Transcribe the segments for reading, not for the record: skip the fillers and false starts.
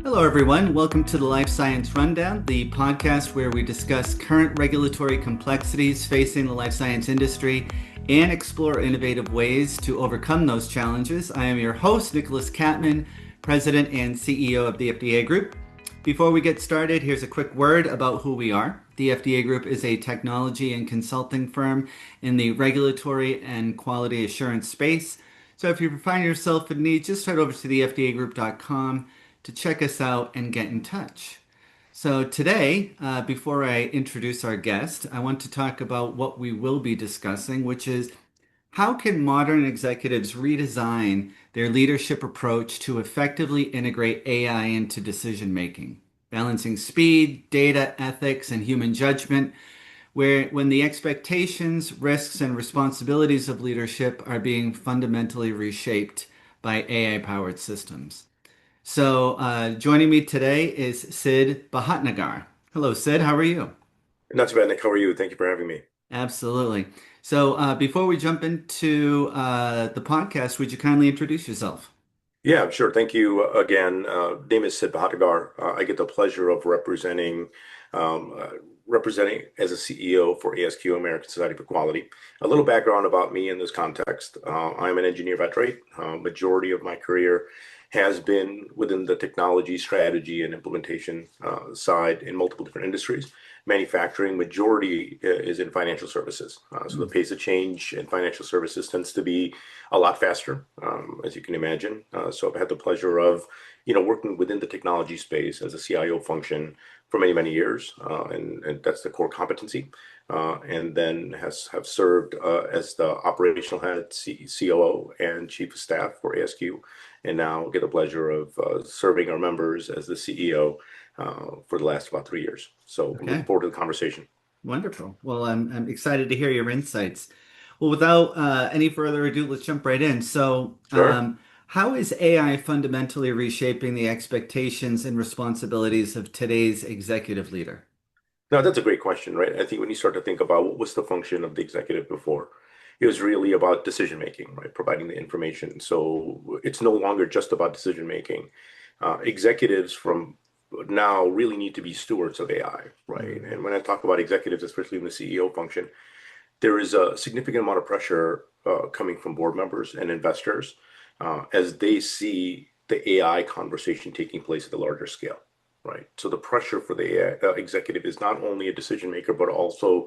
Hello, everyone. Welcome to the Life Science Rundown, the podcast where we discuss current regulatory complexities facing the life science industry and explore innovative ways to overcome those challenges. I am your host, Nicholas Catman, President and CEO of the FDA Group. Before we get started, here's a quick word about who we are. The FDA Group is a technology and consulting firm in the regulatory and quality assurance space. So if you find yourself in need, just head over to the fdagroup.com to check us out and get in touch. So today, before I introduce our guest, I want to talk about what we will be discussing, which is how can modern executives redesign their leadership approach to effectively integrate AI into decision making, balancing speed, data, ethics, and human judgment, where when the expectations, risks, and responsibilities of leadership are being fundamentally reshaped by AI-powered systems. So, joining me today is Sid Bhatnagar. Hello, Sid. How are you? Not too bad, Nick. How are you? Thank you for having me. Absolutely. So, before we jump into the podcast, would you kindly introduce yourself? Yeah, sure. Thank you again. Name is Sid Bhatnagar. I get the pleasure of um, uh, representing as a CEO for ASQ, American Society for Quality. A little background about me in this context. I'm an engineer by trade. Majority of my career has been within the technology, strategy, and implementation side in multiple different industries. Manufacturing majority is in financial services. So the Mm. pace of change in financial services tends to be a lot faster, as you can imagine. So I've had the pleasure of, working within the technology space as a CIO function for many, many years, and that's the core competency. And then have served as the operational head, COO, and chief of staff for ASQ, and now get the pleasure of serving our members as the CEO for the last about 3 years. So I'm looking Okay, forward to the conversation. wonderful. Well, I'm excited to hear your insights. Well, without any further ado, let's jump right in. So, Sure. how is AI fundamentally reshaping the expectations and responsibilities of today's executive leader? No, that's a great question, right? I think when you start to think about what was the function of the executive before, it was really about decision making, right? Providing the information. So it's no longer just about decision making. Executives from now really need to be stewards of AI, right? Mm. And when I talk about executives, especially in the CEO function, there is a significant amount of pressure coming from board members and investors as they see the AI conversation taking place at a larger scale, right? So the pressure for the AI, executive is not only a decision maker, but also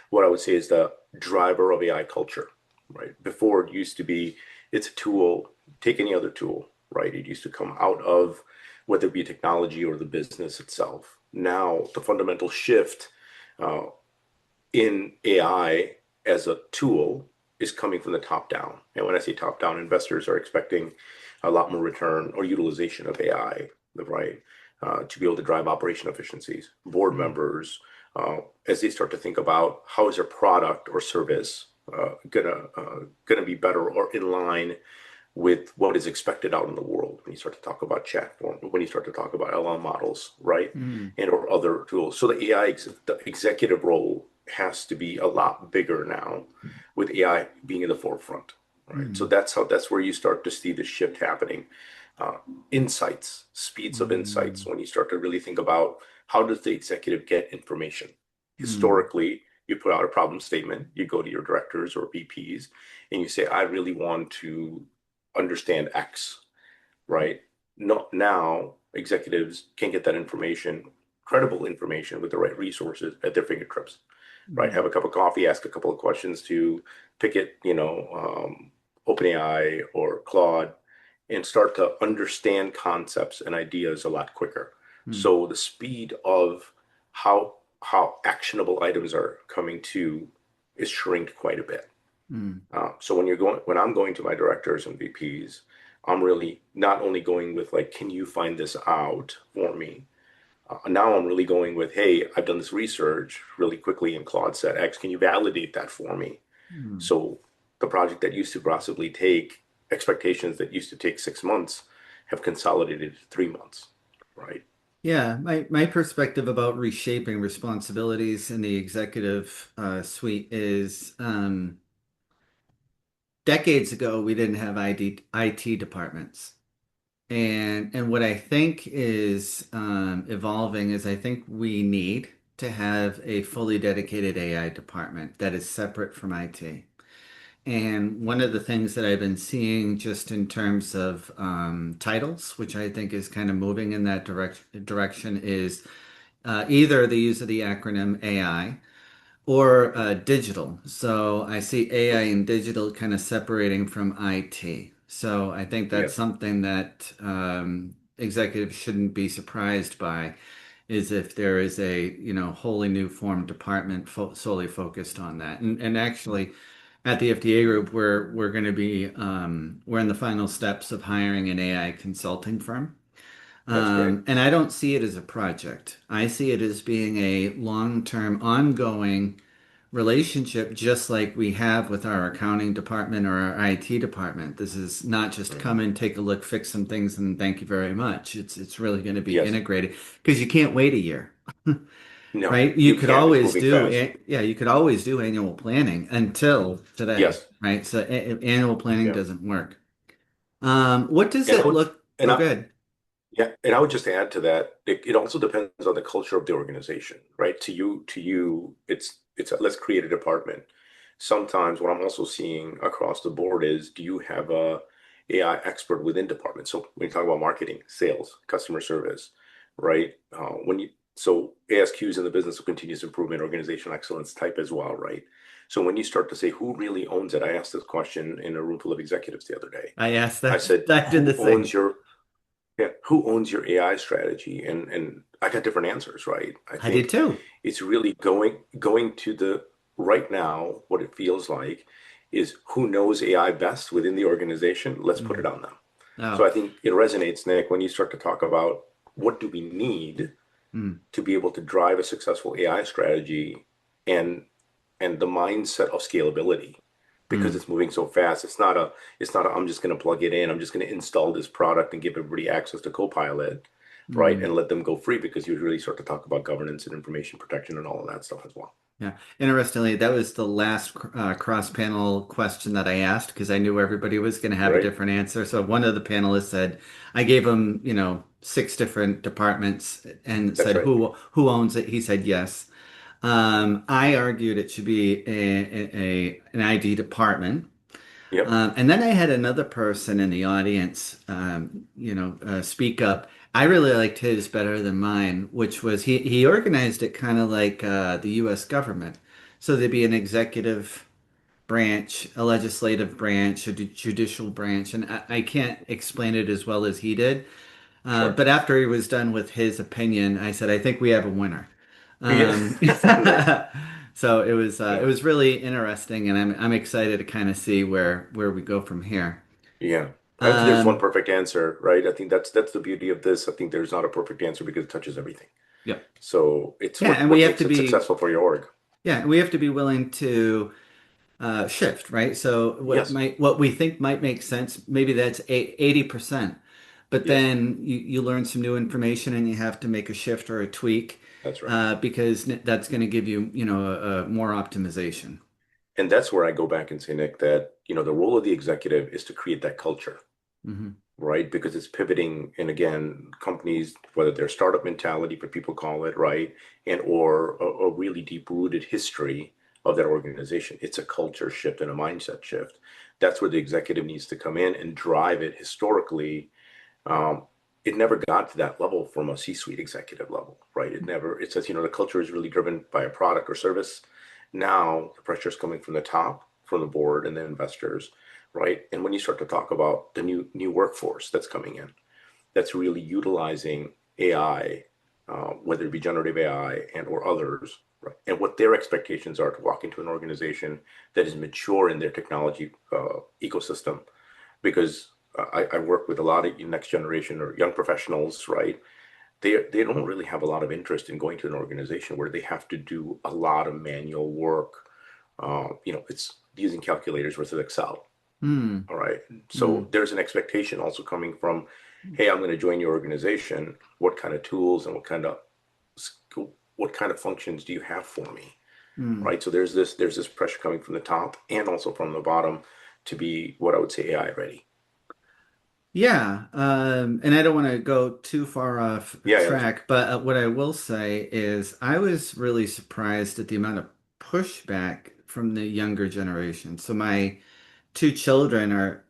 what I would say is the driver of AI culture, right? Before it used to be, it's a tool, take any other tool, right? It used to come out of whether it be technology or the business itself. Now, the fundamental shift uh, in AI as a tool is coming from the top down. And when I say top down, investors are expecting a lot more return or utilization of AI, right? To be able to drive operation efficiencies. Board Mm. members, as they start to think about how is their product or service gonna be better or in line with what is expected out in the world when you start to talk about chat form, when you start to talk about LLM models, right? Mm. And or other tools. So the the executive role has to be a lot bigger now with AI being in the forefront, right? So Mm. that's where you start to see the shift happening. Uh, Insights, speeds of insights, Mm. when you start to really think about how does the executive get information? Mm. Historically, you put out a problem statement, you go to your directors or VPs, and you say, I really want to understand X, right? No, now executives can get that information, credible information with the right resources at their fingertips, right? Mm. Have a cup of coffee, ask a couple of questions to pick it, OpenAI or Claude, and start to understand concepts and ideas a lot quicker. Mm. So the speed of how actionable items are coming to is shrinked quite a bit. Mm. So when I'm going to my directors and VPs, I'm really not only going with like, can you find this out for me? Now I'm really going with, hey, I've done this research really quickly, and Claude said X. Can you validate that for me? Mm. So the project that used to possibly take expectations that used to take 6 months have consolidated to 3 months, right? Yeah, my perspective about reshaping responsibilities in the executive suite is decades ago we didn't have IT departments. And what I think is evolving is I think we need to have a fully dedicated AI department that is separate from IT. And one of the things that I've been seeing just in terms of titles, which I think is kind of moving in that direction, is either the use of the acronym AI or digital. So I see AI and digital kind of separating from IT. So I think that's Yes, something that executives shouldn't be surprised by, is if there is a, wholly new formed department solely focused on that. And actually, at the FDA group, we're going to be we're in the final steps of hiring an AI consulting firm. that's great. And I don't see it as a project. I see it as being a long-term, ongoing relationship, just like we have with our accounting department or our IT department. This is not just come Mhm. in, take a look, fix some things, and thank you very much. It's really going to be Yes. integrated because you can't wait a year, No, right? You you could can't. It's always moving do, fast. yeah, you could always do annual planning until today, Yes. right? So annual planning Yeah. doesn't work. What does And I it would, look? and Oh, I, good. Yeah, and I would just add to that, it also depends on the culture of the organization, right? To you, it's let's create a department. Sometimes what I'm also seeing across the board is, do you have a AI expert within departments? So when you talk about marketing, sales, customer service, right? So ASQ is in the business of continuous improvement, organizational excellence type as well, right? So when you start to say who really owns it, I asked this question in a room full of executives the other day. I asked I that. said, I did the same. who owns your AI strategy? And I got different answers, right? I I did think too. it's really going to the right now, what it feels like is who knows AI best within the organization. Let's put it Mm. on them. So Oh. I think it resonates, Nick, when you start to talk about what do we need Mm. to be able to drive a successful AI strategy and and the mindset of scalability because Mm. it's moving so fast. It's not a I'm just going to plug it in. I'm just going to install this product and give everybody access to Copilot, right? Mm. And let them go free because you really start to talk about governance and information protection and all of that stuff as well. Yeah. Interestingly, that was the last cross-panel question that I asked because I knew everybody was going to have a Right? different answer. So one of the panelists said, I gave him, six different departments and That's said, right. who owns it? He said yes. I argued it should be an ID department. Yep. And then I had another person in the audience, speak up. I really liked his better than mine, which was he organized it kind of like the U.S. government. So there'd be an executive branch, a legislative branch, a judicial branch, and I can't explain it as well as he did. Sure. But after he was done with his opinion, I said, I think we have a winner. Yeah. Um, Nice. so it Yeah. was really interesting, and I'm excited to kind of see where we go from here. Yeah. I don't think there's one Um, perfect answer, right? I think that's the beauty of this. I think there's not a perfect answer because it touches everything. yeah, So it's yeah, what and we what have makes to it be successful for your org. yeah, we have to be willing to shift, right? So Yes. what we think might make sense, maybe that's 80%, but Yes. then you learn some new information and you have to make a shift or a tweak That's right. because that's going to give you, a more optimization. And that's where I go back and say, Nick, that, the role of the executive is to create that culture, Hmm. right? Because it's pivoting. And again, companies, whether they're startup mentality, but people call it, right? And or a really deep rooted history of that organization. It's a culture shift and a mindset shift. That's where the executive needs to come in and drive it historically. Um, it never got to that level from a C-suite executive level, right? It says, the culture is really driven by a product or service. Now the pressure is coming from the top, from the board and the investors, right? And when you start to talk about the new workforce that's coming in, that's really utilizing AI, whether it be generative AI and or others, right? And what their expectations are to walk into an organization that is mature in their technology ecosystem, because I work with a lot of next generation or young professionals, right? They don't really have a lot of interest in going to an organization where they have to do a lot of manual work. It's using calculators versus Excel. Mm, All right. So mm, there's an expectation also coming from, hey, I'm going to join your organization. What kind of tools and what kind of functions do you have for me? mm. Right. So there's this pressure coming from the top and also from the bottom to be what I would say AI ready. Yeah, and I don't want to go too far off Yeah, yeah, that's right. track, but what I will say is I was really surprised at the amount of pushback from the younger generation. So my two children are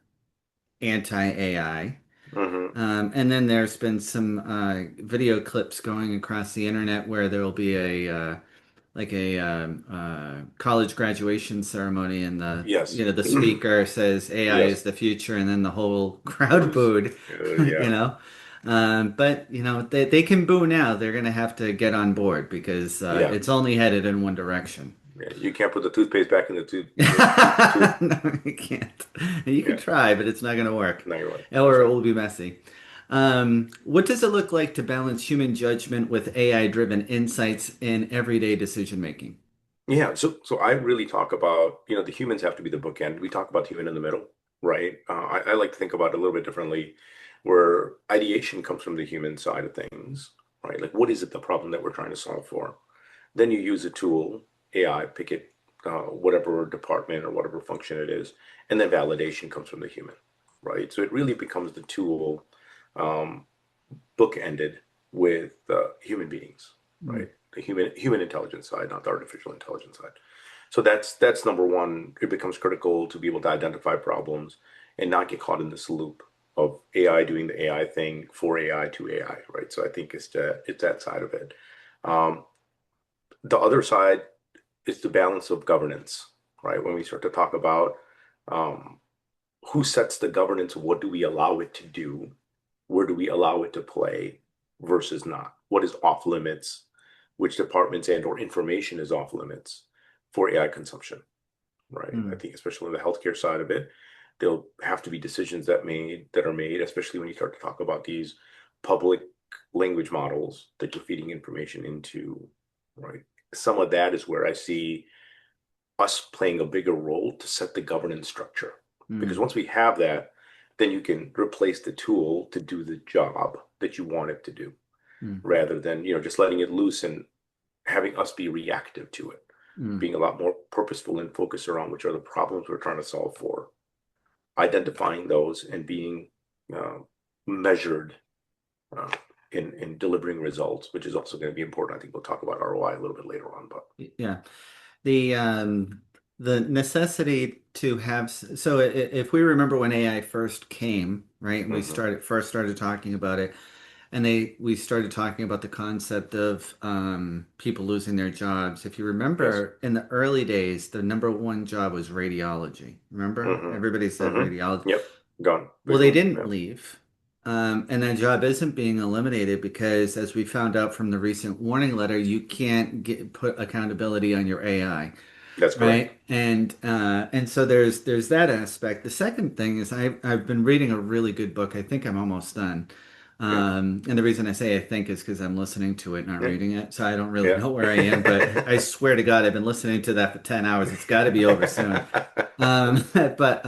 anti-AI. Hmm. And then there's been some video clips going across the internet where there will be a college graduation ceremony, and Yes. the speaker says AI Yes. is the future, and then the whole crowd Booze. booed, Yeah. But they can boo now. They're gonna have to get on board because Yeah. it's only headed in one direction. Yeah. You can't put the toothpaste back in the tube, tube. No, you can't. You can Yeah. try, but it's not going to work, No, you're right. That's or it right. will be messy. What does it look like to balance human judgment with AI-driven insights in everyday decision making? Yeah. So I really talk about, the humans have to be the bookend. We talk about human in the middle, right? I like to think about it a little bit differently, where ideation comes from the human side of things, right? Like, what is it the problem that we're trying to solve for? Then you use a tool, AI, pick it, whatever department or whatever function it is, and then validation comes from the human, right? So it really becomes the tool, um, bookended with human beings, Mm, right? The human intelligence side, not the artificial intelligence side. So that's number one. It becomes critical to be able to identify problems and not get caught in this loop of AI doing the AI thing for AI to AI, right? So I think it's that side of it. Um, the other side is the balance of governance, right? When we start to talk about um, who sets the governance, what do we allow it to do, where do we allow it to play versus not? What is off limits? Which departments and or information is off limits for AI consumption, right? I mm, think especially on the healthcare side of it, there'll have to be decisions that are made, especially when you start to talk about these public language models that you're feeding information into, right? Some of that is where I see us playing a bigger role to set the governance structure. Because mm, once we have that, then you can replace the tool to do the job that you want it to do, mm, rather than, just letting it loose and having us be reactive to it, mm. being a lot more purposeful and focused around which are the problems we're trying to solve for, identifying those and being uh, measured uh, in delivering results, which is also going to be important. I think we'll talk about ROI a little bit later on, but Yeah. The the necessity to have so if we remember when AI first came, right, and we hmm started talking about it, and we started talking about the concept of people losing their jobs. If you yes. remember, in the early days, the number one job was radiology. Remember? hmm Everybody said hmm radiology. Yep. Gone. Well, they Visual. didn't Yep. leave. And that job isn't being eliminated because, as we found out from the recent warning letter, you can't put accountability on your AI, That's correct. right? And so there's that aspect. The second thing is I've been reading a really good book. I think I'm almost done. Yeah. And the reason I say I think is because I'm listening to it, not Yeah. reading it. So I don't really Yeah. know where I am, but I swear to God, I've been listening to that for 10 hours. It's got to be over soon. But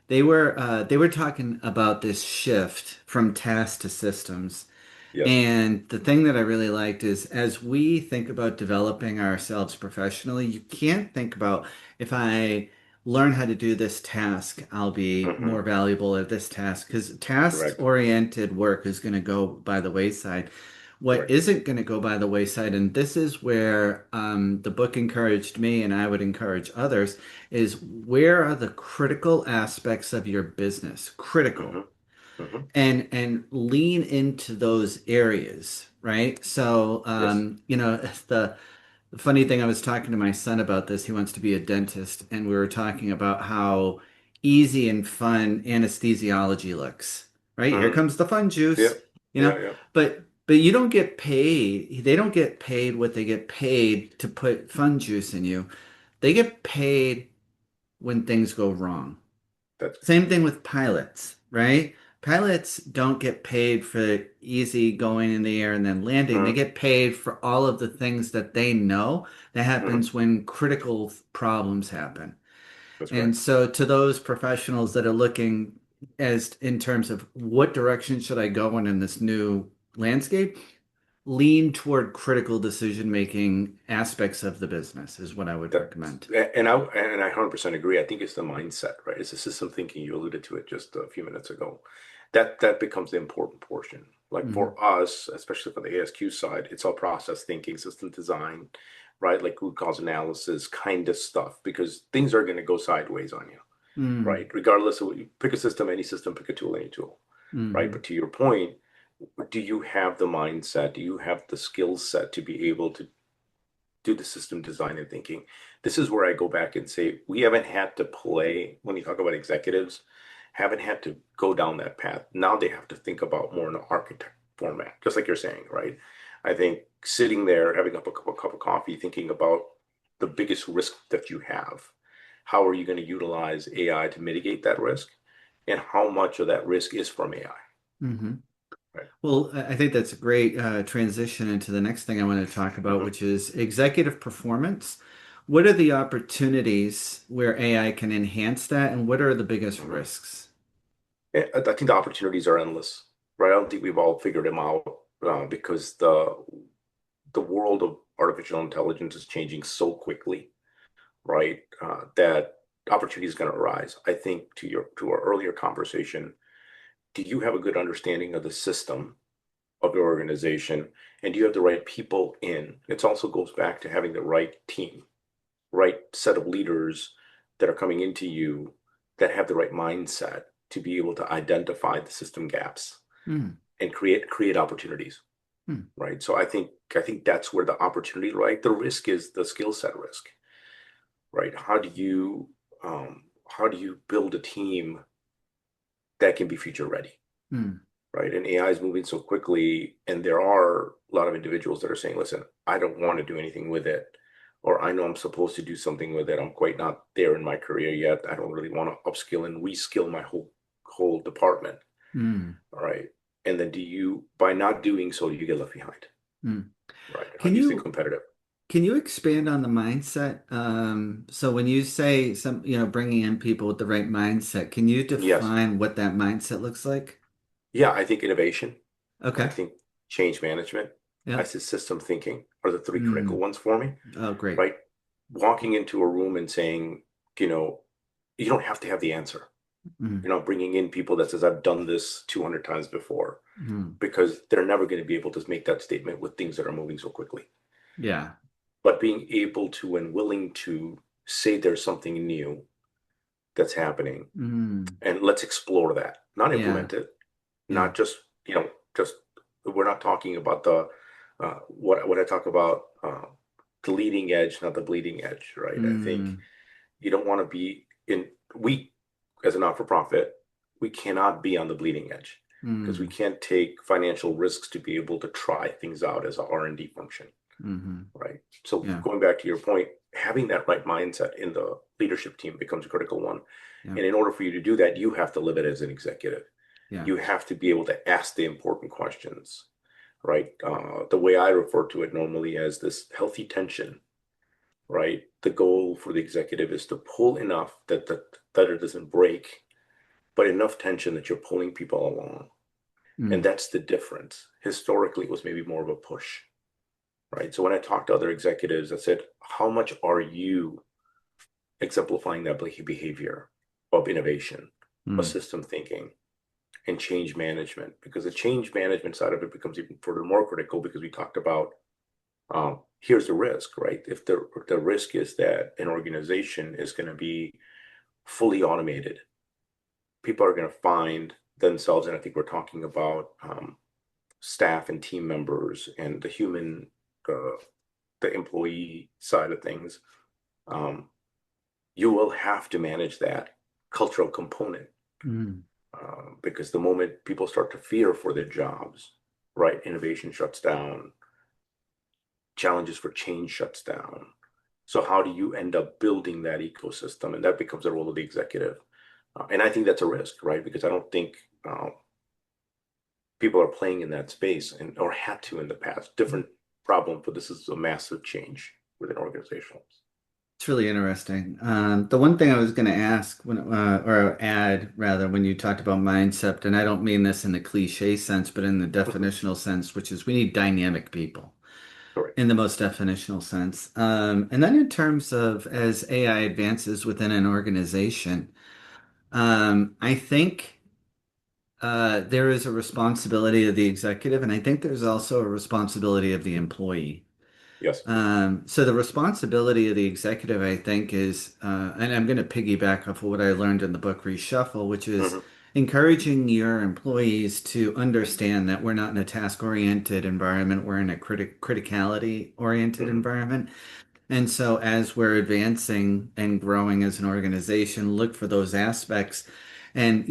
they were talking about this shift from tasks to systems. Yes. And the thing that I really liked is as we think about developing ourselves professionally, you can't think about if I learn how to do this task, I'll be hmm more valuable at this task because Correct. task-oriented work is going to go by the wayside. What Correct. isn't going to go by the wayside, and this is where the book encouraged me, and I would encourage others, is where are the critical aspects of your business? Critical hmm hmm and lean into those areas, right? So, Yes. the funny thing, I was talking to my son about this. He wants to be a dentist, and we were talking about how easy and fun anesthesiology looks, right? Here hmm comes the fun juice, Yep. you know, Yeah. Yeah. but you don't get paid. They don't get paid what they get paid to put fun juice in you. They get paid when things go wrong. That's Same thing with pilots, right? Pilots don't get paid for easy going in the air and then landing. They hmm get paid for all of the things that they know that hmm happens when critical problems happen. That's And correct. so to those professionals that are looking as in terms of what direction should I go in this new landscape, lean toward critical decision making aspects of the business is what I would That recommend. and I 100% agree. I think it's the mindset, right? It's the system thinking. You alluded to it just a few minutes ago. That becomes the important portion. Like Hmm. for us, especially for the ASQ side, it's all process thinking, system design, right? Like root cause analysis kind of stuff, because things are going to go sideways on you, Mm. right? Regardless of what you pick a system, pick a tool, any tool, right? Hmm. But to your point, do you have the mindset? Do you have the skill set to be able to do the system design and thinking? This is where I go back and say we haven't had to play when you talk about executives, haven't had to go down that path. Now they have to think about more in an architect format, just like you're saying, right? I think sitting there having a cup of coffee, thinking about the biggest risk that you have. How are you going to utilize AI to mitigate that risk? And how much of that risk is from AI? Hmm. Right. Well, I think that's a great transition into the next thing I want to talk about, Mhm. which is executive performance. What are the opportunities where AI can enhance that, and what are the biggest Mhm. risks? I think the opportunities are endless, right? I don't think we've all figured them out because the world of artificial intelligence is changing so quickly, right? That opportunity is going to arise. I think to our earlier conversation, do you have a good understanding of the system of your organization, and do you have the right people in? It also goes back to having the right team, right set of leaders that are coming into you that have the right mindset to be able to identify the system gaps Mm. and create opportunities, Mm. right? So I think that's where the opportunity, right? The risk is the skill set risk, right? How do you build a team that can be future ready, Mm. right? And AI is moving so quickly, and there are a lot of individuals that are saying, "Listen, I don't want to do anything with it." Or I know I'm supposed to do something with it. I'm quite not there in my career yet. I don't really want to upskill and reskill my whole department. Mm. All right. And then by not doing so, you get left behind. Mm. Right. How Can do you stay you competitive? can you expand on the mindset? So when you say bringing in people with the right mindset, can you Yes. define what that mindset looks like? Yeah, I think innovation. I Okay. think change management. I Yeah. said system thinking are the three critical Mm. ones for me, Oh, great. right? Walking into a room and saying, you know, you don't have to have the answer. Mm. You're not bringing in people that says, I've done this 200 times before, Mm. because they're never going to be able to make that statement with things that are moving so quickly. Yeah. But being able to and willing to say there's something new that's happening, Mm. and let's explore that, not Yeah. implement it, Yeah. not just we're not talking about what I talk about, the leading edge, not the bleeding edge, right? I think Mm. you don't want to be in we as a not-for-profit, we cannot be on the bleeding edge because we Mm. can't take financial risks to be able to try things out as a R&D function, Mm-hmm. right? So Yeah. going back to your point, having that right mindset in the leadership team becomes a critical one. Yeah. And in order for you to do that, you have to live it as an executive. Yeah. You have to be able to ask the important questions, right? The way I refer to it normally as this healthy tension, right? The goal for the executive is to pull enough that it doesn't break, but enough tension that you're pulling people along. And Mm. that's the difference. Historically, it was maybe more of a push, right? So when I talk to other executives, I said, how much are you exemplifying that behavior of innovation, of Mm. system thinking, and change management? Because the change management side of it becomes even further more critical, because we talked about here's the risk, right? If the risk is that an organization is going to be fully automated, people are going to find themselves, and I think we're talking about staff and team members and uh, the employee side of things. Um, you will have to manage that cultural component, Mm. because the moment people start to fear for their jobs, right, innovation shuts down, challenges for change shuts down. So how do you end up building that ecosystem? And that becomes the role of the executive. And I think that's a risk, right? Because I don't think people are playing in that space, or had to in the past. Different problem, but this is a massive change within organizations. It's really interesting. The one thing I was going to ask or add rather, when you talked about mindset, and I don't mean this in the cliche sense, but in the Mhm. definitional sense, which is we need dynamic people Correct. in the most definitional sense. And then in terms of as AI advances within an organization, I think There is a responsibility of the executive, and I think there's also a responsibility of the employee. Yes. So the responsibility of the executive, I think, is, and I'm going to piggyback off of what I learned in the book Reshuffle, which is Hmm. encouraging your employees to understand that we're not in a task-oriented environment, we're in a criticality-oriented Hmm. environment. And so as we're advancing and growing as an organization, look for those aspects and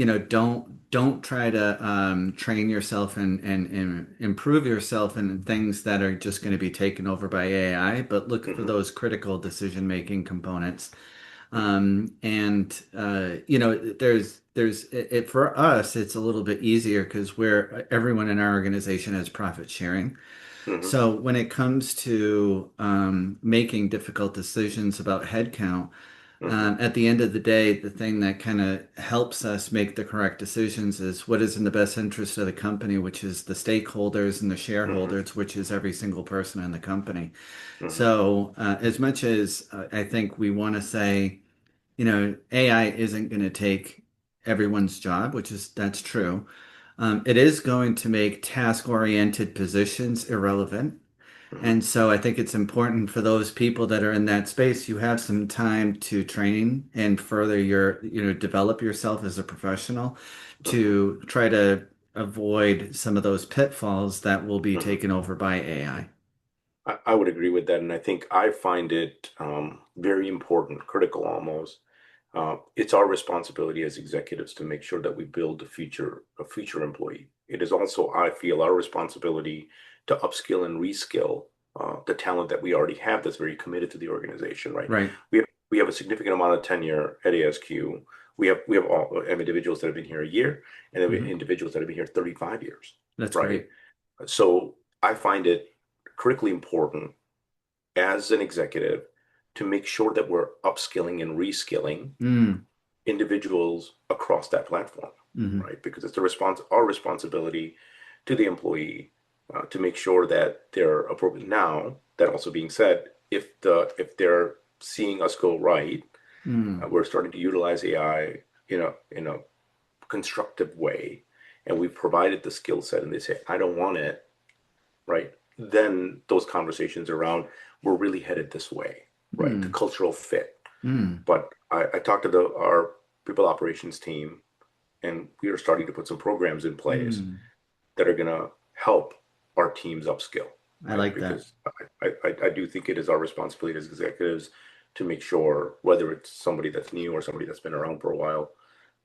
don't try to train yourself and improve yourself in things that are just going to be taken over by AI, but look for Hmm. those critical decision-making components. Hmm. There's it for us, it's a little bit easier because we're everyone in our organization has profit sharing. Hmm. So when it comes to making difficult decisions about headcount, Hmm. at the end of the day, the thing that kind of helps us make the correct decisions is what is in the best interest of the company, which is the stakeholders and the Hmm. shareholders, which is every single person in the company. Hmm. So as much as I think we want to say, AI isn't going to take everyone's job, which is that's true. It is going to make task-oriented positions irrelevant. Hmm. And so I think it's important for those people that are in that space, you have some time to train and further develop yourself as a professional Hmm. to try to avoid some of those pitfalls that will be Hmm. taken over by AI. I would agree with that, and I think I find it very important, critical almost. It's our responsibility as executives to make sure that we build a future employee. It is also, I feel, our responsibility to upskill and reskill the talent that we already have that's very committed to the organization, right? Right. We have a significant amount of tenure at ASQ. We have individuals that have been here a year, and then we have Hmm. individuals that have been here 35 years, That's right? great. So I find it critically important as an executive to make sure that we're upskilling and reskilling Mm. individuals across that platform, Hmm. right? Because it's our responsibility to the employee to make sure that they're appropriate. Now, that also being said, if they're seeing us go right, Mm. we're starting to utilize AI in a constructive way, and we've provided the skill set, and they say, "I don't want it," right? Then those conversations around we're really headed this way, right? The Mm. cultural fit. Mm. But I talked to our people operations team, and we are starting to put some programs in place Mm. that are going to help our teams upskill, I right? like that. Because I do think it is our responsibility as executives to make sure, whether it's somebody that's new or somebody that's been around for a while,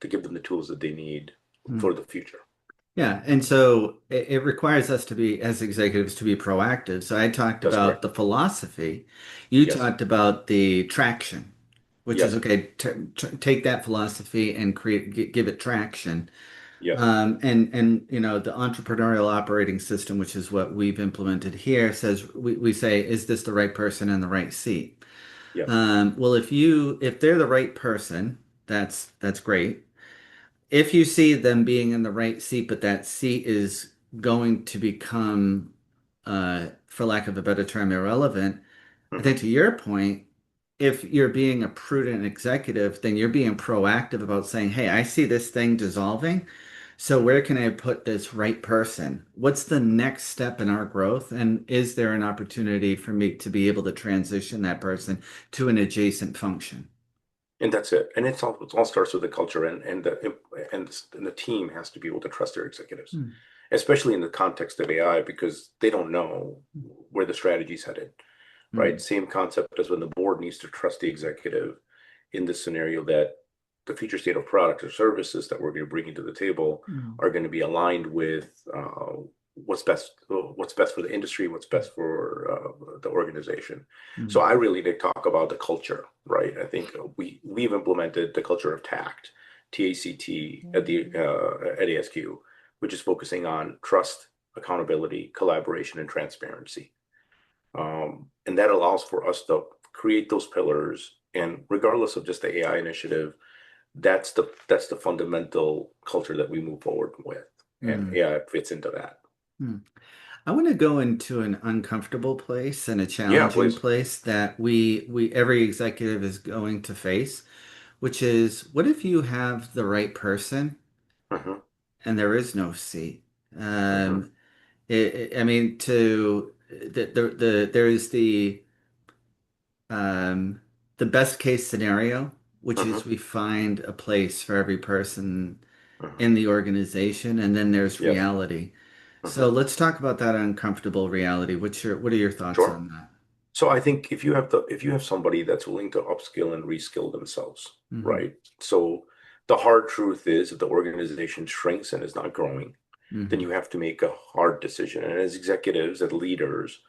to give them the tools that they need Mm. for the future. Yeah, and so it requires us to be, as executives, to be proactive. So I talked That's about correct. the philosophy. You Yes. talked about the traction, which is Yes. okay, take that philosophy and give it traction. Yes. And the entrepreneurial operating system, which is what we've implemented here, says we say, is this the right person in the right seat? Yes. Well, if they're the right person, that's great. If you see them being in the right seat, but that seat is going to become, for lack of a better term, irrelevant, I think Hmm. to your point, if you're being a prudent executive, then you're being proactive about saying, hey, I see this thing dissolving. So where can I put this right person? What's the next step in our growth? And is there an opportunity for me to be able to transition that person to an adjacent function? And that's it. And it all starts with the culture, and the team has to be able to trust their executives, Hmm. especially in the context of AI, because they don't know where the strategy's headed, right? Hmm. Same concept as when the board needs to trust the executive in this scenario that the future state of product or services that we're going to bring into the table Hmm. are going to be aligned with what's best for the industry, what's best for the organization. So Hmm. I really did talk about the culture, right? I think we've implemented the culture of TACT at ASQ, which is focusing on trust, accountability, collaboration, and transparency. And that allows for us to create those pillars. And regardless of just the AI initiative, that's the fundamental culture that we move forward with. And Hmm. AI fits into that. Hmm. I want to go into an uncomfortable place and a Yeah, challenging please. place that we every executive is going to face, which is what if you have the right person Hmm. and there is no C. Hmm. Um, I mean, there is um, the best case scenario, which is Hmm. we find a place for every person Hmm. in the organization, and then there's Yes. reality. So Hmm. let's talk about that uncomfortable reality. What are your thoughts Sure. on that? So I think if you have somebody that's willing to upskill and reskill themselves, Hmm. right? So the hard truth is if the organization shrinks and is not growing, then Hmm. you have to make a hard decision. And as executives, as leaders,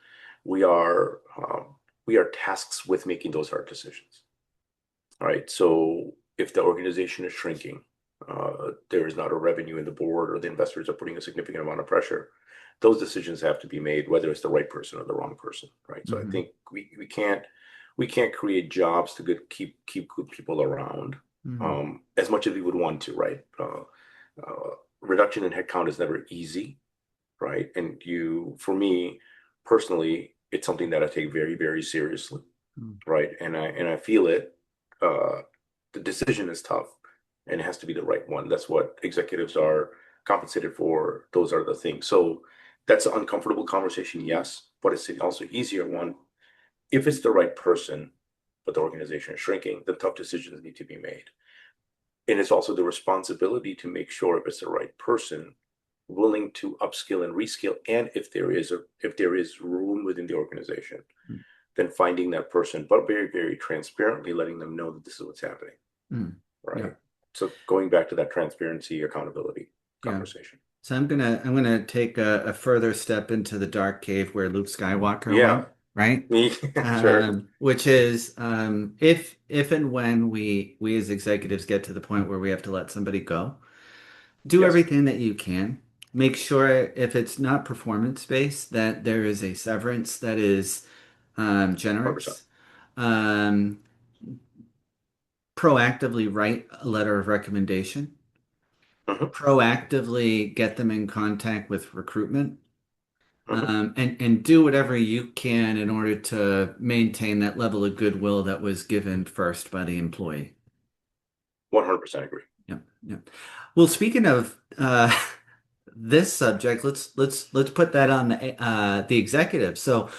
we are we are tasked with making those hard decisions, right? So if the organization is shrinking, there is not a revenue in the board, or the investors are putting a significant amount of pressure. Those decisions have to be made, whether it's the right person or the wrong person, right? So I Hmm. think we can't create jobs to keep good people around, Hmm. as much as we would want to, right? Reduction in headcount is never easy, right? And for me personally, it's something that I take very, very seriously, right? And I feel it. Uh, the decision is tough, and it has to be the right one. That's what executives are compensated for. Those are the things. So that's an uncomfortable conversation, yes, but it's also easier one if it's the right person, but the organization is shrinking. The tough decisions need to be made, and it's also the responsibility to make sure if it's the right person willing to upskill and reskill, and if there is room within the organization, then finding that person, but very, very transparently letting them know that this is what's happening, Mm. Yeah. right? So going back to that transparency, accountability Yeah. conversation. So I'm gonna take a further step into the dark cave where Luke Skywalker Yeah. went, right? Sure. Which is if and when we as executives get to the point where we have to let somebody go, do Yes. everything that you can. Make sure if it's not performance based that there is a severance that is one00%. generous. Um, Proactively write a letter of recommendation. Hmm. Proactively get them in contact with recruitment. Hmm. And do whatever you can in order to maintain that level of goodwill that was given first by the employee. 100% agree. Yep, yep. Well, speaking of this subject, let's put that on the executive. So,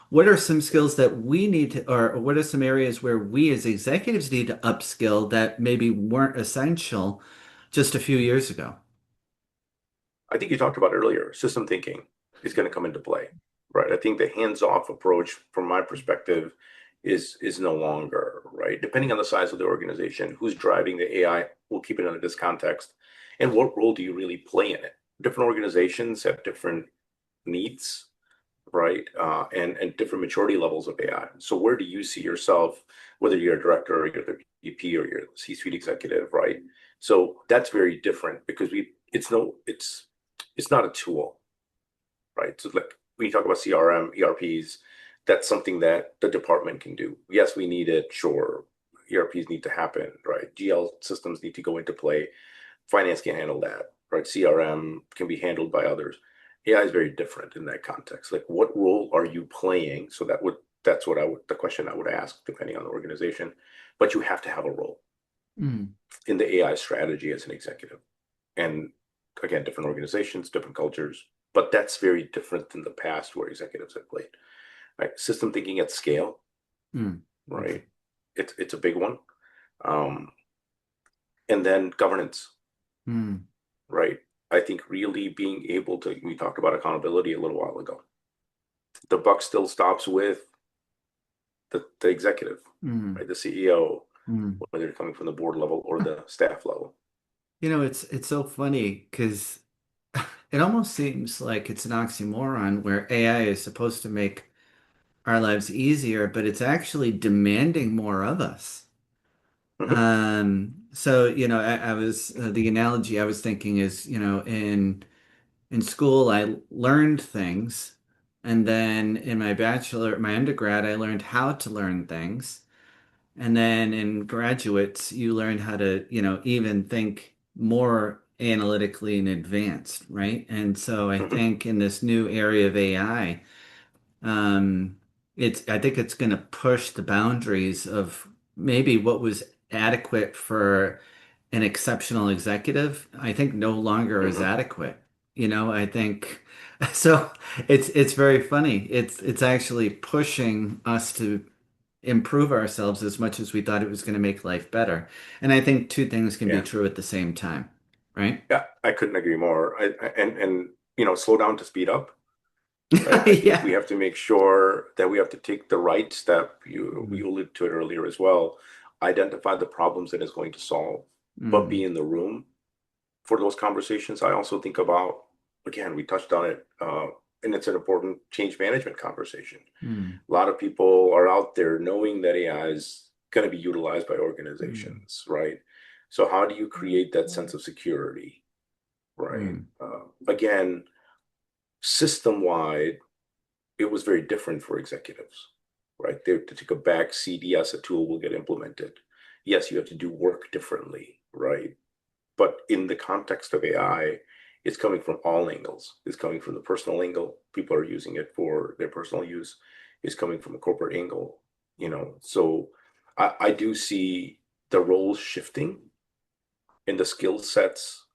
what are some skills that we need to, or what are some areas where we as executives need to upskill that maybe weren't essential just a few years ago? I think you talked about earlier, system thinking is going to come into play, right? I think the hands-off approach, from my perspective, is no longer right. Depending on the size of the organization, who's driving the AI, we'll keep it under this context, and what role do you really play in it? Different organizations have different needs, right? And different maturity levels of AI. So where do you see yourself, whether you're a director or you're the VP or you're a C-suite executive, right? So that's very different because it's not a tool, right? So like when you talk about CRM, ERPs, that's something that the department can do. Yes, we need it, sure. ERPs need to happen, right? GL systems need to go into play. Finance can handle that, right? CRM can be handled by others. AI is very different in that context. Like, what role are you playing? So that's what the question I would ask, depending on the organization. But you have to have a role Mm, in the AI strategy as an executive. And again, different organizations, different cultures, but that's very different than the past where executives have played. Right? System thinking at scale, mm, okay. right? It's a big one. Um, and then governance, Mm, right? I think really being able to, we talked about accountability a little while ago. The buck still stops with the executive, mm, right? The CEO, mm. whether they're coming from the board level or the staff level. It's so funny because it almost seems like it's an oxymoron where AI is supposed to make our lives easier, but it's actually demanding more of us. Hmm. So, I was the analogy I was thinking is, in school I learned things, and then in my undergrad, I learned how to learn things. And then in graduates, you learn how to, even think more analytically and advanced, right? And so I Hmm. think in this new area of AI, um, I think it's going to push the boundaries of maybe what was adequate for an exceptional executive, I think no longer is Hmm. adequate. I think so it's very funny. It's actually pushing us to improve ourselves as much as we thought it was going to make life better. And I think two things can be Yeah. true at the same time, right? Yeah, I couldn't agree more. And slow down to speed up, right? I think we Yeah. have to make sure that we have to take the right step. You Mm, alluded to it earlier as well. Identify the problems that it's going to solve, but be mm, in the room for those conversations. I also think about, again, we touched on it, and it's an important change management conversation. mm, A lot of people are out there knowing that AI is going to be utilized by mm, organizations, right? So how do you create that sense of security, right? mm, Again, system wide, it was very different for executives, right? They to take a back seat. Yes, a tool will get implemented. Yes, you have to do work differently, right? But in the context of AI, it's coming from all angles. It's coming from the personal angle. People are using it for their personal use. It's coming from a corporate angle. So I do see the roles shifting in the skill sets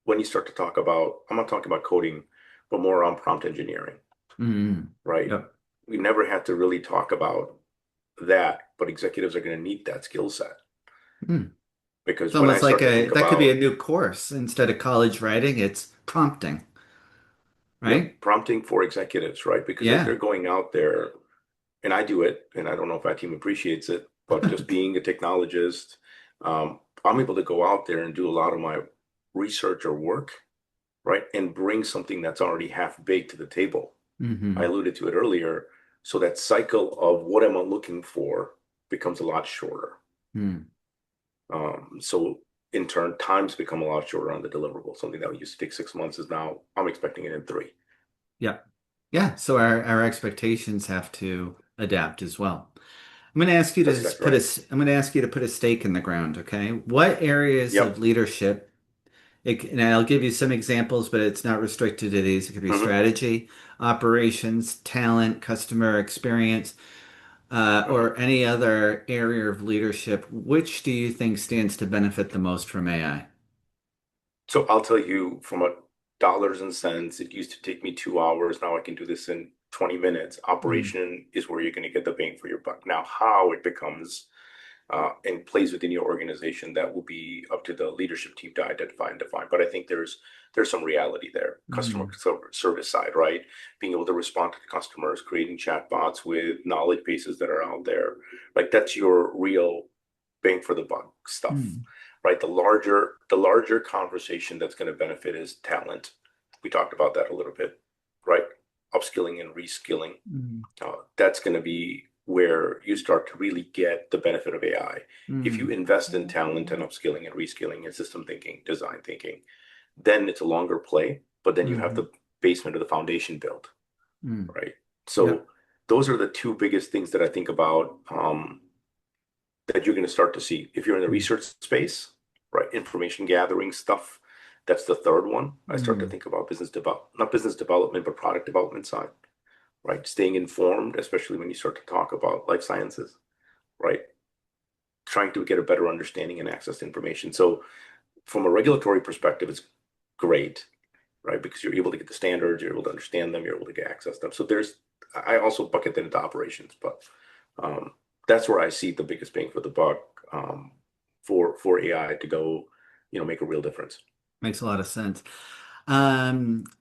when you start to talk about, I'm not talking about coding, but more on prompt engineering, mm. right? Yep. We never had to really talk about that, but executives are going to need that skill set Mm. It's because when I almost like start to think that could be a about, new course. Instead of college writing, it's prompting, yep, right? prompting for executives, right? Because as Yeah. they're going out there, and I do it, and I don't know if our team appreciates it, but just being a technologist, I'm able to go out there and do a lot of my research or work, right? And bring something that's already half baked to the table. I Hmm. alluded to it earlier. So that cycle of what am I looking for becomes a lot shorter. Mm. So in turn, times become a lot shorter on the deliverable. Something that used to take 6 months is now I'm expecting it in 3. Yeah. Yeah. So our expectations have to adapt as well. I'm going to ask you to That's exactly right. I'm going to ask you to put a stake in the ground, okay? What areas of Yep. leadership, and I'll give you some examples, but it's not restricted to these. It could be Hmm. strategy, operations, talent, customer experience, Uh-huh. or any other area of leadership. Which do you think stands to benefit the most from AI? So I'll tell you from a dollars and cents, it used to take me 2 hours. Now I can do this in 20 minutes. Mm, Operation is where you're going to get the bang for your buck. Now, how it becomes and plays within your organization, that will be up to the leadership team to identify and define. But I think there's some reality there. Customer mm, service side, right? Being able to respond to customers, creating chatbots with knowledge bases that are out there, like that's your real bang for the buck stuff, mm, right? The larger conversation that's going to benefit is talent. We talked about that a little bit, right? Upskilling and reskilling. mm, That's going to be where you start to really get the benefit of AI. If you mm, invest in talent and upskilling and reskilling and system thinking, design thinking, then it's a longer play, but then you have mm, the basement of the foundation built, mm. right? So Yep. those are the two biggest things that I think about, that you're going to start to see. If you're in the Mm, research space, right, information gathering stuff, that's the third one. I start to mm, think about not business development, but product development side, right? Staying informed, especially when you start to talk about life sciences, right? Trying to get a better understanding and access to information. So from a regulatory perspective, it's great, right? Because you're able to get the standards, you're able to understand them, you're able to get access to them. So I also bucket that into operations, but um, that's where I see the biggest bang for the buck, for AI to go, make a real difference. makes a lot of sense.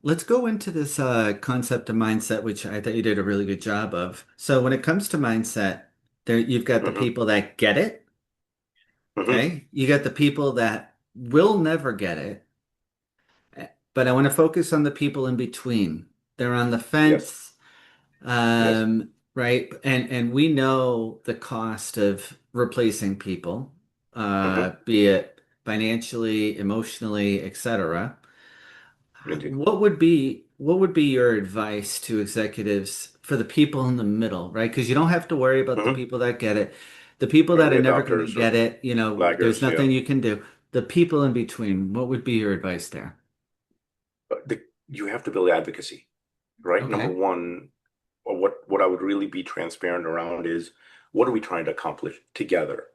Let's go into this concept of mindset, which I thought you did a really good job of. So when it comes to mindset, there you've got the Hmm. people that get it, Hmm. okay? You got the people that will never get it, but I want to focus on the people in between. They're on the Yes. fence, Yes. right? And we know the cost of replacing people, Hmm. be it financially, emotionally, etc. Indeed. What would be your advice to executives for the people in the middle, right? Because you don't have to worry about the Hmm. people that get it. The people that are Early never going to adopters get or it, there's laggers, yeah. nothing you can do. The people in between, what would be your advice there? You have to build advocacy, right? Number Okay. one, or what I would really be transparent around is what are we trying to accomplish together,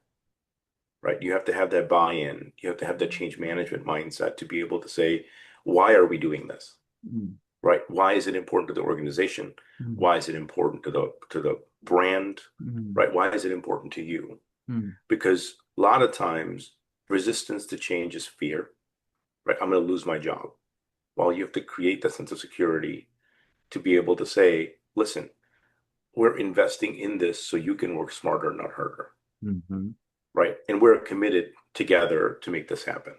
right? You have to have that buy-in. You have to have that change management mindset to be able to say, why are we doing this? Mm, Right? Why is it important to the organization? mm, Why is it important to the brand? mm, Right? Why is it important to you? mm, Because a lot of times resistance to change is fear, right? I'm going to lose my job. Well, you have to create that sense of security to be able to say, listen, we're investing in this so you can work smarter, not harder, mhm. right? And we're committed together to make this happen,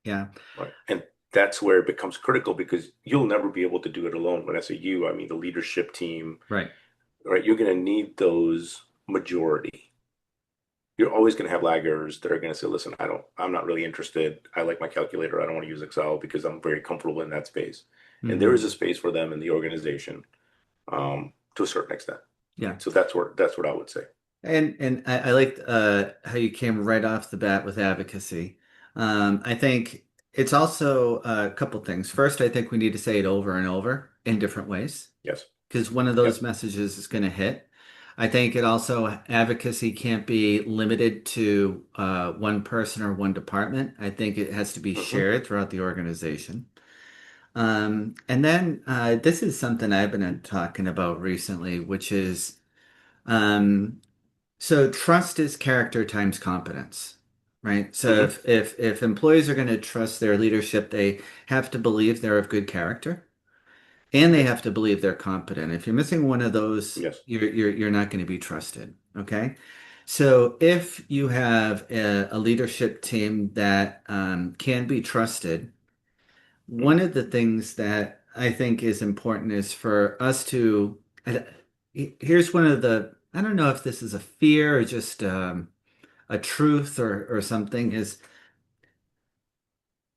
Yeah, right? And that's where it becomes critical because you'll never be able to do it alone. When I say you, I mean the leadership team, right. right? You're going to need those majority. You're always going to have laggers that are going to say, listen, I'm not really interested. I like my calculator. I don't want to use Excel because I'm very comfortable in that space. And there is a Hmm. space for them in the organization, to a certain extent. Yeah. Right. So that's what I would say. And I liked how you came right off the bat with advocacy. I think it's also a couple things. First, I think we need to say it over and over in different ways Yes. because one of those Yep. messages is going to hit. I think it also advocacy can't be limited to one person or one department. I think it has to be Hmm. shared throughout the organization. And then this is something I've been talking about recently, which is um, so trust is character times competence, right? So Hmm. if employees are going to trust their leadership, they have to believe they're of good character and they Yes. have to believe they're competent. If you're missing one of those, Yes. you're not going to be trusted, okay? So if you have a leadership team that can be trusted, Hmm. one of the things that I think is important is for us to, and here's one of the, I don't know if this is a fear or just a truth or something, is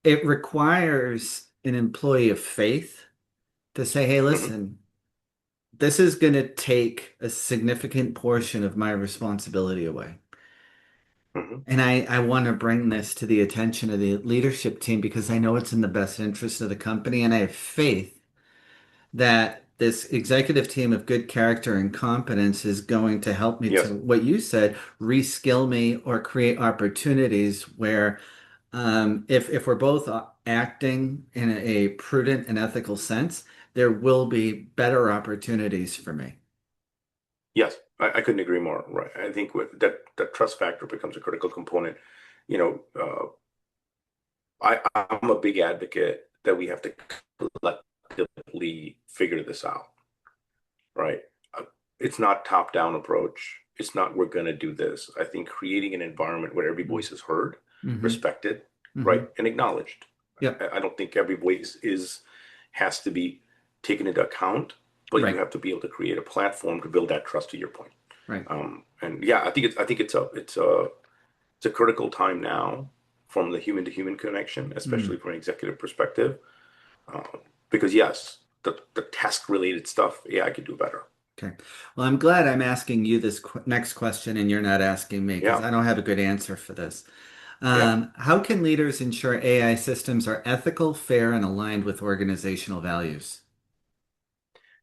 it requires an employee of faith to say, hey, Hmm. listen, this is going to take a significant portion of my responsibility away. Hmm. And I want to bring this to the attention of the leadership team because I know it's in the best interest of the company and I have faith that this executive team of good character and competence is going to help me to Yes. what you said, reskill me or create opportunities where if we're both acting in a prudent and ethical sense, there will be better opportunities for me. Yes. I couldn't agree more. Right. I think that trust factor becomes a critical component. You know, I'm a big advocate that we have to collectively figure this out. Right. Uh, it's not top-down approach. It's not we're going to do this. I think creating an environment where every voice is heard, Mm-hmm. respected, Mm-hmm. right, and acknowledged. Yep. I don't think every voice is has to be taken into account, but you Right. have to be able to create a platform to build that trust. To your point, Right. and yeah, I think it's a critical time now from the human to human connection, especially Mm. from an executive perspective, um, because yes, the task related stuff, yeah, I could do better. Okay. Well, I'm glad I'm asking you this next question and you're not asking me because Yeah. I don't have a good answer for this. Yeah. How can leaders ensure AI systems are ethical, fair, and aligned with organizational values?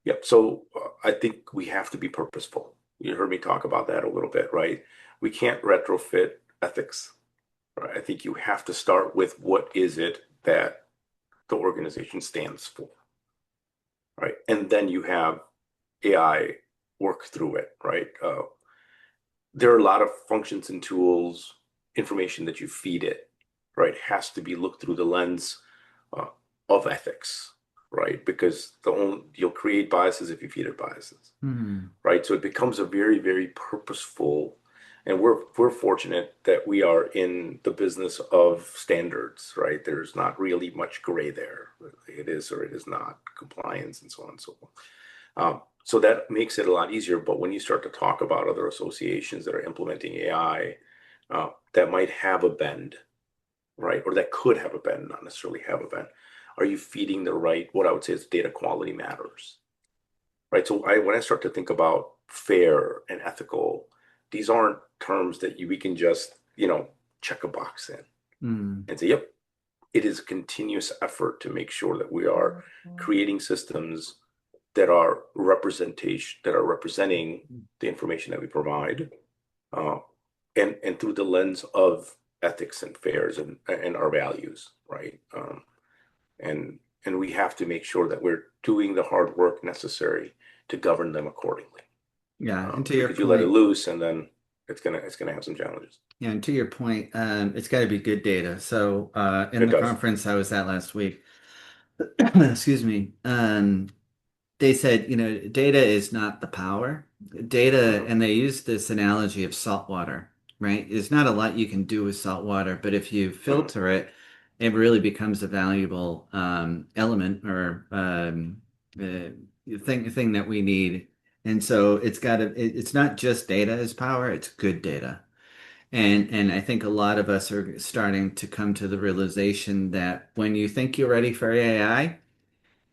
Yep. So I think we have to be purposeful. You heard me talk about that a little bit, right? We can't retrofit ethics, right? I think you have to start with what is it that the organization stands for, right? And then you have AI work through it, right? There are a lot of functions and tools, information that you feed it, right? Has to be looked through the lens uh, of ethics, right? Because you'll create biases if you feed it biases, Hmm. right? So it becomes a very, very purposeful, and we're fortunate that we are in the business of standards, right? There's not really much gray there. It is or it is not compliance and so on and so forth. So that makes it a lot easier. But when you start to talk about other associations that are implementing AI, that might have a bend, right? Or that could have a bend, not necessarily have a bend. Are you feeding the right, what I would say is data quality matters, right? So when I start to think about fair and ethical, these aren't terms that we can just, check a box in Hmm. and say, yep, it is a continuous effort to make sure that we are creating systems that are representing the information that we provide, uh, and through the lens of ethics and fairs and our values, right? And and we have to make sure that we're doing the hard work necessary to govern them accordingly. Yeah, and to your Because you let it point, loose, and then it's gonna have some challenges. yeah, and to your point, it's got to be good data. So, in It the does. conference I was at last week, excuse me, they said, data is not the power. Data, Mhm. and they used this analogy of salt water, right? There's not a lot you can do with salt water, but if you Mhm. filter it, it really becomes a valuable element or thing that we need. And so it's not just data as power, it's good data. And I think a lot of us are starting to come to the realization that when you think you're ready for AI,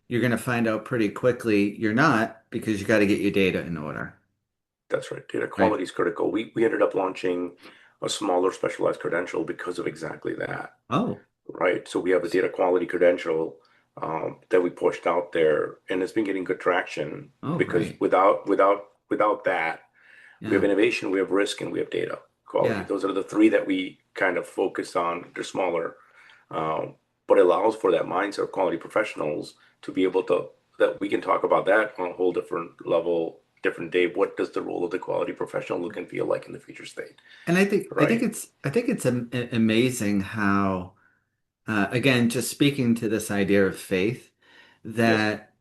you're going to find out pretty quickly you're not because you got to get your data in order, That's right. Data right? quality is critical. We ended up launching a smaller specialized credential because of exactly that, Oh, right? So we have a data quality credential that we pushed out there, and it's been getting good traction oh, because great. without that, we have Yeah, innovation, we have risk, and we have data quality. yeah. Those are the three that we kind of focus on. They're smaller, but it allows for that mindset of quality professionals to be able to that we can talk about that on a whole different level, different day. What does the role of the quality professional look and feel like in the future state, And I think right? it's amazing how again, just speaking to this idea of faith, Yes, that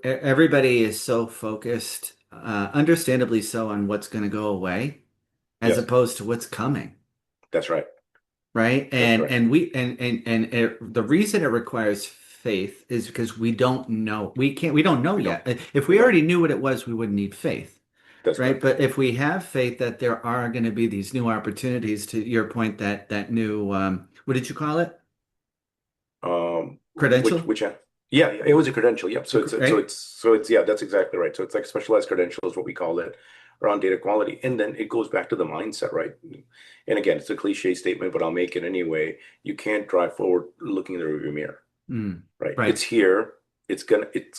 everybody is so focused, understandably so, on what's going to go away as yes, opposed to what's coming. that's right. Right? That's And correct. and we and the reason it requires faith is because we don't know. We don't know We don't. yet. If We we don't. already knew what it was, we wouldn't need faith, That's right? correct. But if we have faith that there are going to be these new opportunities, to your point, that new what did you call it? Which Credential, yeah, yeah, it was a credential. Yep. right? Yeah, that's exactly right. So it's like specialized credential is what we call it around data quality, and then it goes back to the mindset, right? And again, it's a cliche statement, but I'll make it anyway. You can't drive forward looking in the rearview mirror, Mm, right? It's right. here. It's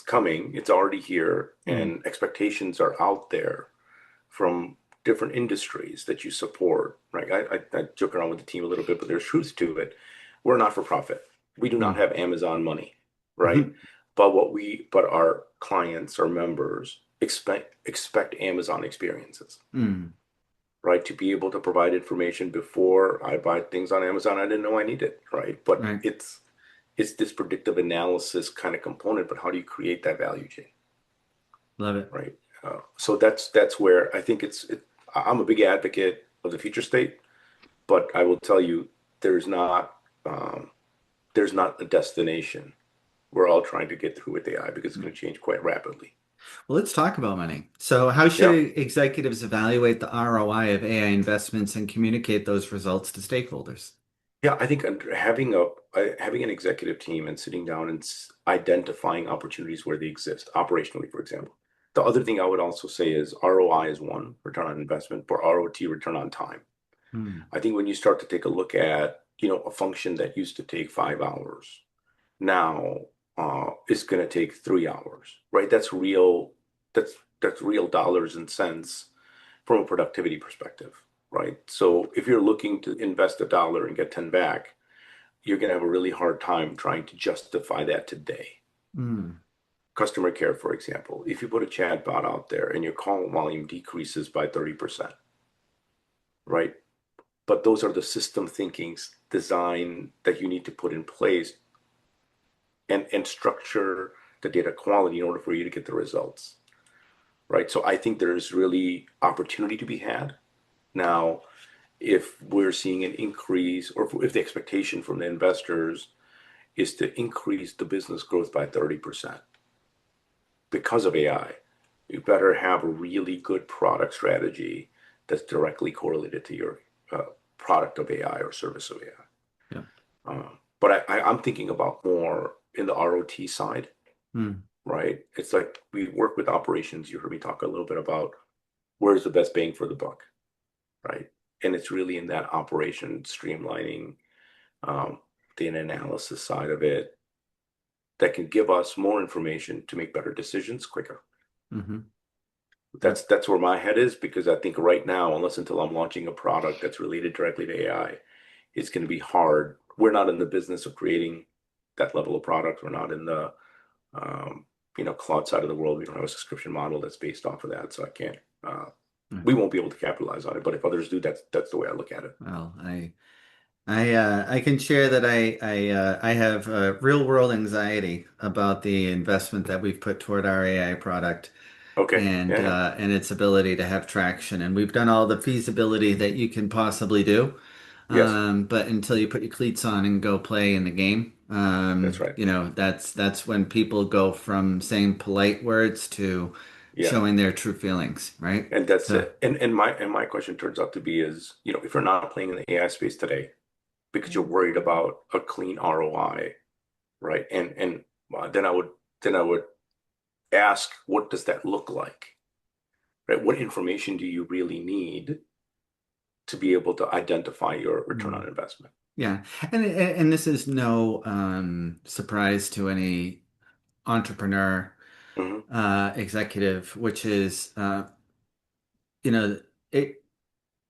coming. It's already here, Mm, and expectations are out there from different industries that you support, right? I joke around with the team a little bit, but there's truth to it. We're not for profit. We do not mm, have Amazon money, right? mhm, But our clients, our members expect Amazon experiences, mm, right? To be able to provide information before I buy things on Amazon I didn't know I needed, right? But right. it's this predictive analysis kind of component, but how do you create that value chain? Love it. Right. So that's where I think I'm a big advocate of the future state, but I will tell you there's not um, there's not a destination. We're all trying to get through with AI because it's going to change quite rapidly. Well, let's talk about money. So, how should Yeah, executives evaluate the ROI of AI investments and communicate those results to stakeholders? yeah. I think having an executive team and sitting down and identifying opportunities where they exist operationally, for example. The other thing I would also say is ROI is one, return on investment, but ROT, return on time. Hmm. I think when you start to take a look at, a function that used to take 5 hours now is going to take 3 hours, right? That's real dollars and cents from a productivity perspective, right? So if you're looking to invest $1 and get 10 back, you're going to have a really hard time trying to justify that today. Hmm. Customer care, for example, if you put a chatbot out there and your call volume decreases by 30%, right? But those are the system thinkings design that you need to put in place and structure the data quality in order for you to get the results, right? So I think there's really opportunity to be had. Now, if we're seeing an increase, or if the expectation from the investors is to increase the business growth by 30% because of AI, you better have a really good product strategy that's directly correlated to your product of AI or service of Yeah. AI. But I'm thinking about more in the ROT side, Hmm. right? It's like we work with operations. You heard me talk a little bit about where's the best bang for the buck, right? And it's really in that operation streamlining, um, the analysis side of it that can give us more information to make better decisions quicker. Hmm. That's where my head is because I think right now, unless until I'm launching a product that's related directly to AI, it's going to be hard. We're not in the business of creating that level of product. We're not in the cloud side of the world. We don't have a subscription model that's based off of that, so I can't. We won't be able to capitalize on it. But if others do, that's the way I look at it. Well, I can share that I have real world anxiety about the investment that we've put toward our AI product Okay. Yeah. and its ability to have traction. And we've done all the feasibility that you can possibly do. Yes, But until you put your cleats on and go play in the game, that's right. that's when people go from saying polite words to Yeah. showing their true feelings, right? And that's So, it. And my question turns out to be is, if you're not playing in the AI space today because you're worried about a clean ROI, right? And then I would ask, what does that look like? Right? What information do you really need to be able to identify your return mm, on investment? yeah, and this is no surprise to any entrepreneur, Hmm. executive, which is you know, it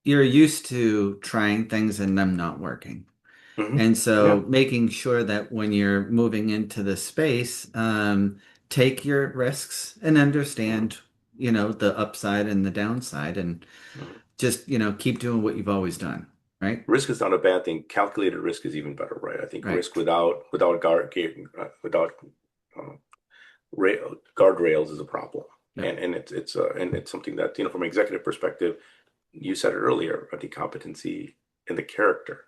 you're used to trying things and them not working. Hmm. And so Yeah. making sure that when you're moving into the space, take your risks and Hmm. understand, the upside and the downside and Hmm. just, keep doing what you've always done, right? Risk is not a bad thing. Calculated risk is even better, right? I think Right. risk without without uh, guardrails is a problem, Yep. and it's something that, from an executive perspective, you said it earlier, the competency and the character.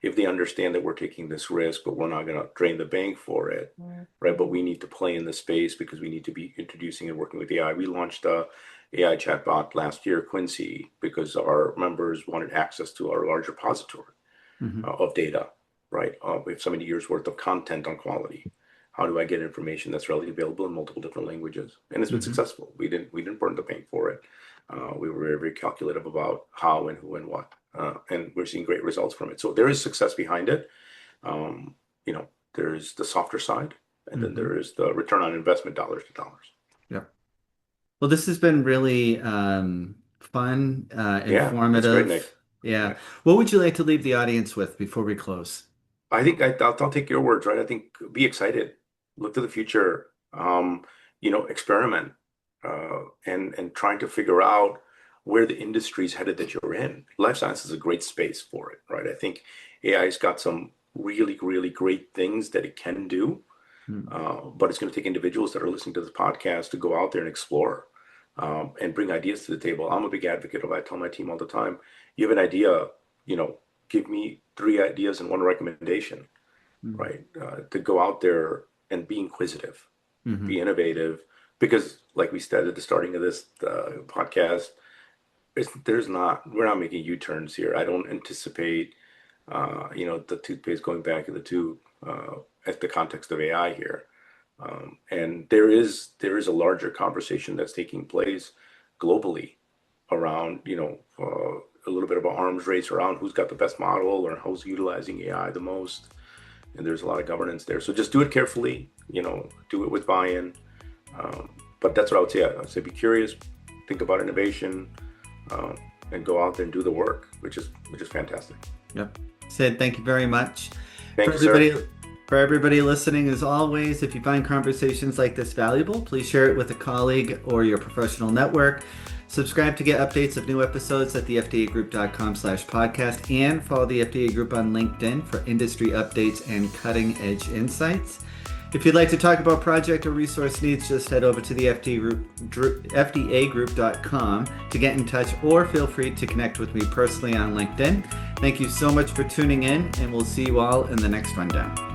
If they understand that we're taking this risk, but we're not going to drain the bank for it, right? But we need to play in the space because we need to be introducing and working with AI. We launched a AI chatbot last year, Quincy, because our members wanted access to our large repository Hmm. of data, right? We have so many years worth of content on quality. How do I get information that's readily available in multiple different languages? And it's been Hmm. successful. We didn't burn the bank for it. We were very, very calculative about how and who and what, and we're seeing great results from it. So there is success behind it. Um, there's the softer side, and then Hmm. there is the return on investment, dollars to dollars. Yep. Well, this has been really fun, Yeah, it's great, informative. Nick. Yeah. Yeah. What would you like to leave the audience with before we close? I think I'll take your words, right? I think be excited, look to the future, experiment, and trying to figure out where the industry's headed that you're in. Life science is a great space for it, right? I think AI's got some really, really great things that it can do, Mm. but it's going to take individuals that are listening to this podcast to go out there and explore, and bring ideas to the table. I'm a big advocate of. I tell my team all the time, you have an idea, you know, give me three ideas and one recommendation, Mm. right? To go out there and be inquisitive, Hmm. be innovative, because like we said at the starting of this podcast, we're not making U-turns here. I don't anticipate, the toothpaste going back in the tube, at the context of AI here. And there is a larger conversation that's taking place globally around, a little bit of an arms race around who's got the best model or who's utilizing AI the most. And there's a lot of governance there. So just do it carefully, do it with buy-in. But that's what I would say. I would say be curious, think about innovation, and go out there and do the work, which is fantastic. Yep. Sid, thank you very much. For Thank you, sir. everybody, for everybody listening, as always, if you find conversations like this valuable, please share it with a colleague or your professional network. Subscribe to get updates of new episodes at thefdagroup.com/podcast and follow the FDA Group on LinkedIn for industry updates and cutting edge insights. If you'd like to talk about project or resource needs, just head over to the FDAgroup.com to get in touch, or feel free to connect with me personally on LinkedIn. Thank you so much for tuning in, and we'll see you all in the next rundown.